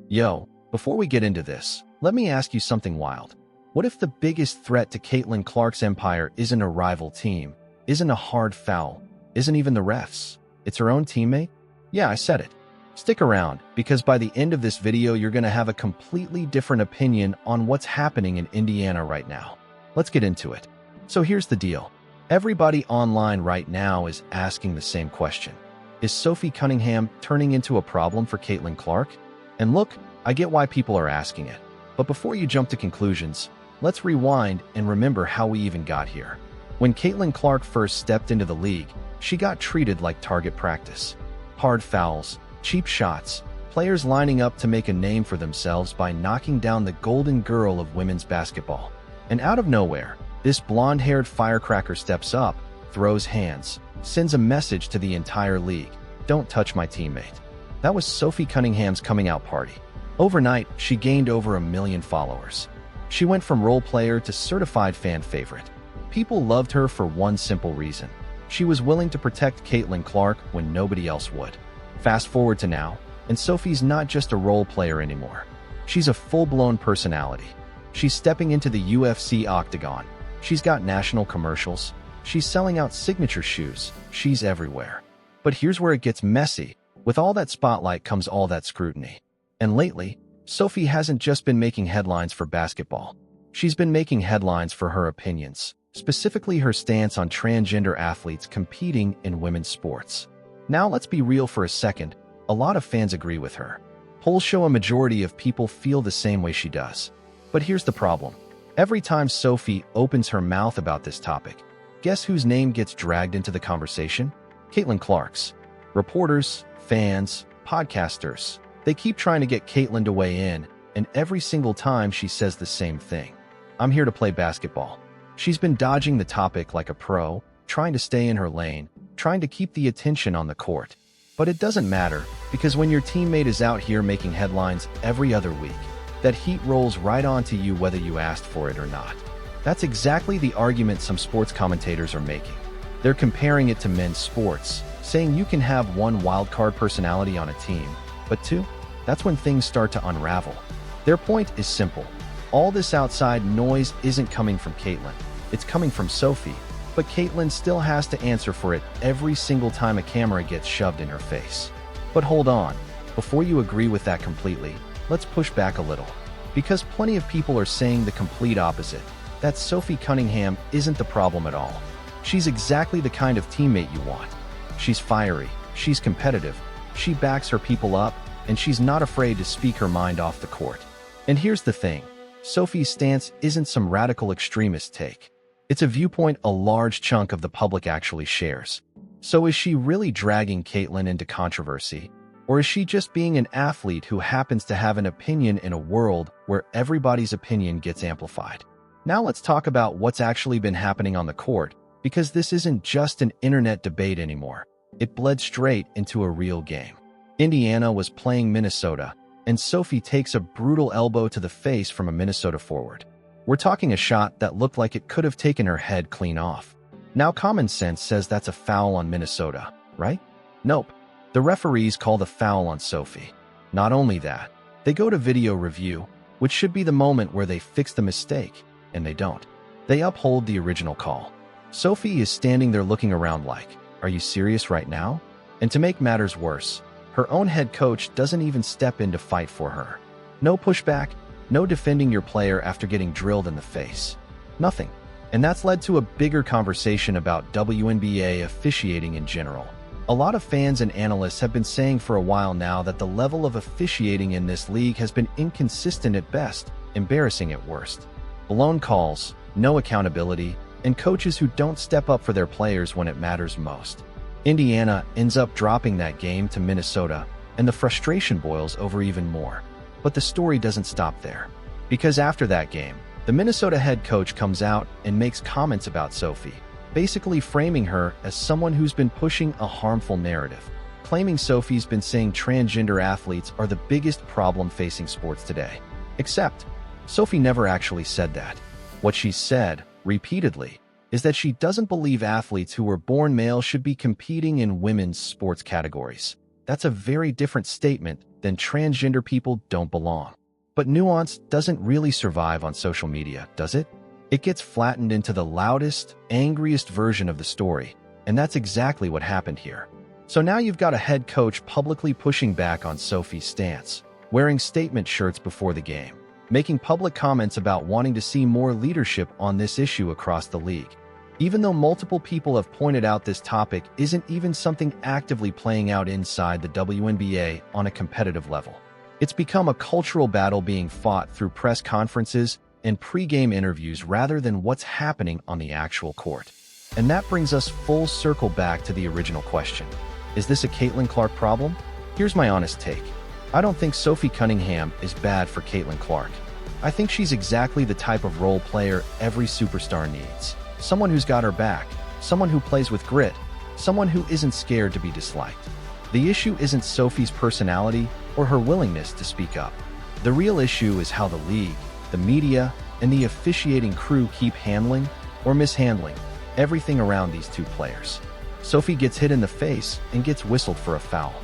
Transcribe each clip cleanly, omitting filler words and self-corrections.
Yo, before we get into this, let me ask you something wild. What if the biggest threat to Caitlin Clark's empire isn't a rival team, isn't a hard foul, isn't even the refs? It's her own teammate? Yeah, I said it. Stick around, because by the end of this video, you're going to have a completely different opinion on what's happening in Indiana right now. Let's get into it. So here's the deal. Everybody online right now is asking the same question. Is Sophie Cunningham turning into a problem for Caitlin Clark? And look, I get why people are asking it. But before you jump to conclusions, let's rewind and remember how we even got here. When Caitlin Clark first stepped into the league, she got treated like target practice. Hard fouls, cheap shots, players lining up to make a name for themselves by knocking down the golden girl of women's basketball. And out of nowhere, this blonde-haired firecracker steps up, throws hands, sends a message to the entire league. Don't touch my teammate. That was Sophie Cunningham's coming out party. Overnight, she gained over 1 million followers. She went from role player to certified fan favorite. People loved her for one simple reason. She was willing to protect Caitlin Clark when nobody else would. Fast forward to now, and Sophie's not just a role player anymore. She's a full-blown personality. She's stepping into the UFC octagon. She's got national commercials. She's selling out signature shoes. She's everywhere. But here's where it gets messy. With all that spotlight comes all that scrutiny. And lately, Sophie hasn't just been making headlines for basketball. She's been making headlines for her opinions, specifically her stance on transgender athletes competing in women's sports. Now let's be real for a second. A lot of fans agree with her. Polls show a majority of people feel the same way she does. But here's the problem. Every time Sophie opens her mouth about this topic, guess whose name gets dragged into the conversation? Caitlin Clark's. Reporters, fans, podcasters, they keep trying to get Caitlin to weigh in, and every single time she says the same thing. I'm here to play basketball. She's been dodging the topic like a pro, trying to stay in her lane, trying to keep the attention on the court. But it doesn't matter, because when your teammate is out here making headlines every other week, that heat rolls right onto you whether you asked for it or not. That's exactly the argument some sports commentators are making. They're comparing it to men's sports, saying you can have one wildcard personality on a team, but two, that's when things start to unravel. Their point is simple. All this outside noise isn't coming from Caitlin. It's coming from Sophie, but Caitlin still has to answer for it every single time a camera gets shoved in her face. But hold on, before you agree with that completely, let's push back a little. Because plenty of people are saying the complete opposite, that Sophie Cunningham isn't the problem at all. She's exactly the kind of teammate you want. She's fiery, she's competitive, she backs her people up, and she's not afraid to speak her mind off the court. And here's the thing, Sophie's stance isn't some radical extremist take. It's a viewpoint a large chunk of the public actually shares. So is she really dragging Caitlin into controversy? Or is she just being an athlete who happens to have an opinion in a world where everybody's opinion gets amplified? Now let's talk about what's actually been happening on the court, because this isn't just an internet debate anymore. It bled straight into a real game. Indiana was playing Minnesota, and Sophie takes a brutal elbow to the face from a Minnesota forward. We're talking a shot that looked like it could have taken her head clean off. Now common sense says that's a foul on Minnesota, right? Nope. The referees call the foul on Sophie. Not only that, they go to video review, which should be the moment where they fix the mistake, and they don't. They uphold the original call. Sophie is standing there looking around like, are you serious right now? And to make matters worse, her own head coach doesn't even step in to fight for her. No pushback, no defending your player after getting drilled in the face. Nothing. And that's led to a bigger conversation about WNBA officiating in general. A lot of fans and analysts have been saying for a while now that the level of officiating in this league has been inconsistent at best, embarrassing at worst. Blown calls, no accountability, and coaches who don't step up for their players when it matters most. Indiana ends up dropping that game to Minnesota, and the frustration boils over even more. But the story doesn't stop there. Because after that game, the Minnesota head coach comes out and makes comments about Sophie, basically framing her as someone who's been pushing a harmful narrative, claiming Sophie's been saying transgender athletes are the biggest problem facing sports today. Except, Sophie never actually said that. What she said, repeatedly, is that she doesn't believe athletes who were born male should be competing in women's sports categories. That's a very different statement then transgender people don't belong. But nuance doesn't really survive on social media, does it? It gets flattened into the loudest, angriest version of the story, and that's exactly what happened here. So now you've got a head coach publicly pushing back on Sophie's stance, wearing statement shirts before the game, making public comments about wanting to see more leadership on this issue across the league. Even though multiple people have pointed out this topic isn't even something actively playing out inside the WNBA on a competitive level. It's become a cultural battle being fought through press conferences and pre-game interviews rather than what's happening on the actual court. And that brings us full circle back to the original question. Is this a Caitlin Clark problem? Here's my honest take. I don't think Sophie Cunningham is bad for Caitlin Clark. I think she's exactly the type of role player every superstar needs. Someone who's got her back, someone who plays with grit, someone who isn't scared to be disliked. The issue isn't Sophie's personality or her willingness to speak up. The real issue is how the league, the media, and the officiating crew keep handling or mishandling everything around these two players. Sophie gets hit in the face and gets whistled for a foul.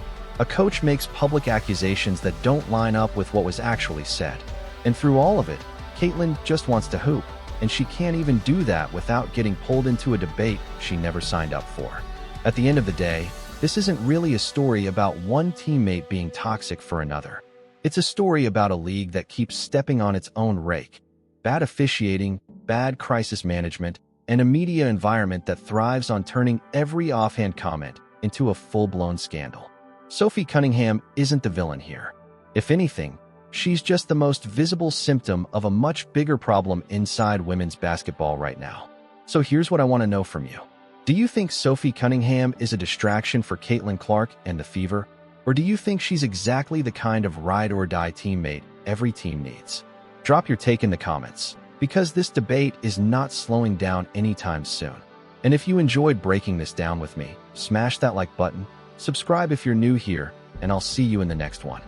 A coach makes public accusations that don't line up with what was actually said. And through all of it, Caitlin just wants to hoop, and she can't even do that without getting pulled into a debate she never signed up for. At the end of the day, this isn't really a story about one teammate being toxic for another. It's a story about a league that keeps stepping on its own rake, bad officiating, bad crisis management, and a media environment that thrives on turning every offhand comment into a full-blown scandal. Sophie Cunningham isn't the villain here. If anything, she's just the most visible symptom of a much bigger problem inside women's basketball right now. So here's what I want to know from you. Do you think Sophie Cunningham is a distraction for Caitlin Clark and the Fever? Or do you think she's exactly the kind of ride-or-die teammate every team needs? Drop your take in the comments, because this debate is not slowing down anytime soon. And if you enjoyed breaking this down with me, smash that like button, subscribe if you're new here, and I'll see you in the next one.